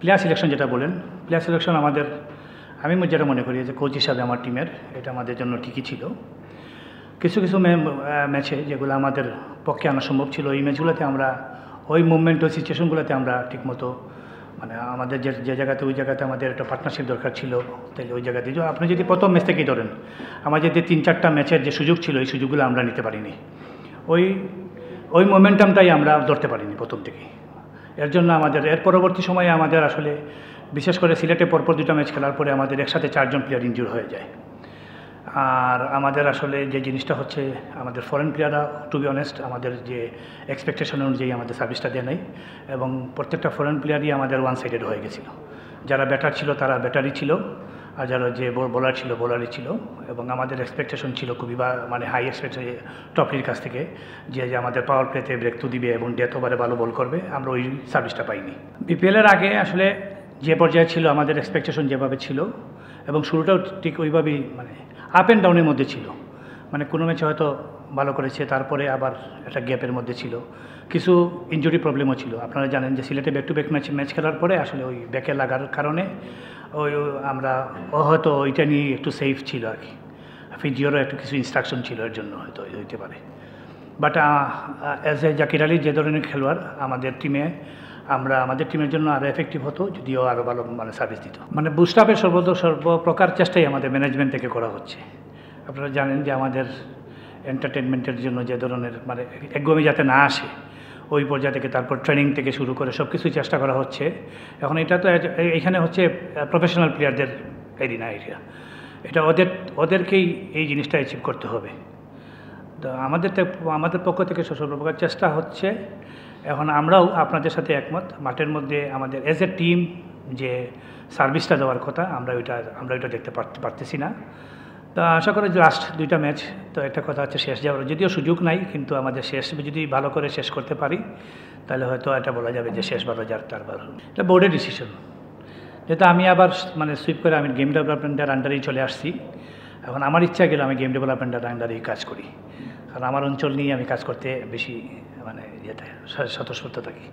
Player selection যেটা বলেন, player selection আমাদের, আমি যেটা মনে করি যে কোচ হিসাবে আমার টিমের এটা আমাদের জন্য ঠিকই ছিল। কিছু কিছু ম্যাচে যেগুলো আমাদের পক্ষে আনা সম্ভব ছিল, এই ম্যাচগুলোতে আমরা ওই মুভমেন্ট, ওই সিচুয়েশনগুলোতে আমরা ঠিকমতো মানে আমাদের যে জায়গাতে, ওই জায়গাতে আমাদের একটা পার্টনারশিপ দরকার ছিল, তাইলে ওই জায়গাতে আপনি যদি প্রথম ম্যাচ থেকেই ধরেন, আমাদের যে 3-4টা ম্যাচের যে সুযোগ ছিল, এই সুযোগগুলো আমরা নিতে পারিনি। ওই মোমেন্টামটাই আমরা ধরতে পারিনি প্রথম থেকেই। এর জন্য আমাদের এর পরবর্তী সময়ে আমাদের আসলে বিশেষ করে সিলেটে পরপর 2টা ম্যাচ খেলার পরে আমাদের একসাথে 4জন প্লেয়ার ইনজুর হয়ে যায়। আর আমাদের আসলে যে জিনিসটা হচ্ছে, আমাদের ফরেন প্লেয়াররা টু বি অনেস্ট আমাদের যে এক্সপেকটেশন অনুযায়ী আমাদের সার্ভিসটা দেয় নাই, এবং প্রত্যেকটা ফরেন প্লেয়ারই আমাদের ওয়ান সাইডেড হয়ে গেছিলো। যারা ব্যাটার ছিল তারা ব্যাটারই ছিল, আর যারা যে বোলার ছিল বোলারই ছিল, এবং আমাদের এক্সপেকটেশন ছিল খুবই মানে হাই এক্সপেকটেশন টপলির কাছ থেকে, যে আমাদের পাওয়ার প্লেতে ব্রেক থ্রু দিবে এবং ডেথ ওভারে ভালো বল করবে। আমরা ওই সার্ভিসটা পাইনি। বিপিএলের আগে আসলে যে পর্যায়ে ছিল আমাদের এক্সপেকটেশন যেভাবে ছিল, এবং শুরুটাও ঠিক ওইভাবেই মানে আপ অ্যান্ড ডাউনের মধ্যে ছিল। মানে কোনো ম্যাচে হয়তো ভালো করেছে, তারপরে আবার একটা গ্যাপের মধ্যে ছিল, কিছু ইনজুরি প্রবলেমও ছিল। আপনারা জানেন যে সিলেটে ব্যাক টু ব্যাক ম্যাচ খেলার পরে আসলে ওই ব্যাকে লাগার কারণে আমরা হয়তো ওইটা নিয়ে একটু সেফ ছিল আর কি। ফিজিওরও একটু কিছু ইনস্ট্রাকশন ছিল, এর জন্য হয়তো হইতে পারে। But as a Zakir Ali যে ধরনের খেলোয়াড় আমাদের টিমে, আমাদের টিমের জন্য আরও এফেক্টিভ হতো যদিও আরও ভালো মানে সার্ভিস দিত। মানে বুস্ট আপের সর্বপ্রকার চেষ্টাই আমাদের ম্যানেজমেন্ট থেকে করা হচ্ছে। আপনারা জানেন যে আমাদের এন্টারটেনমেন্টের জন্য যে ধরনের মানে একগমি যাতে না আসে, ওই পর্যায়ে থেকে তারপর ট্রেনিং থেকে শুরু করে সব কিছুই চেষ্টা করা হচ্ছে। এখন এটা তো এখানে হচ্ছে প্রফেশনাল প্লেয়ারদের এরিনা এরিয়া, এটা ওদেরকেই এই জিনিসটা অ্যাচিভ করতে হবে। তো আমাদের পক্ষ থেকে সর্বপ্রকার চেষ্টা হচ্ছে। এখন আমরাও আপনাদের সাথে একমত, মাঠের মধ্যে আমাদের এজ এ টিম যে সার্ভিসটা দেওয়ার কথা, আমরা ওইটা দেখতে পারতেছি না। তা আশা করি যে লাস্ট 2টা ম্যাচ, তো একটা কথা হচ্ছে শেষ যাওয়ার যদিও সুযোগ নাই, কিন্তু আমাদের শেষ যদি ভালো করে শেষ করতে পারি তাহলে হয়তো এটা বলা যাবে যে শেষ 12 যার তার 12। এটা বোর্ডের ডিসিশন। যেহেতু আমি আবার মানে সুইপ করে আমি গেম ডেভেলপমেন্টের আন্ডারেই চলে আসছি, এখন আমার ইচ্ছা গেলে আমি গেম ডেভেলপমেন্টের আন্ডারেই কাজ করি, কারণ আমার অঞ্চল নিয়ে আমি কাজ করতে বেশি মানে স্বতঃস্ফূর্ত থাকি।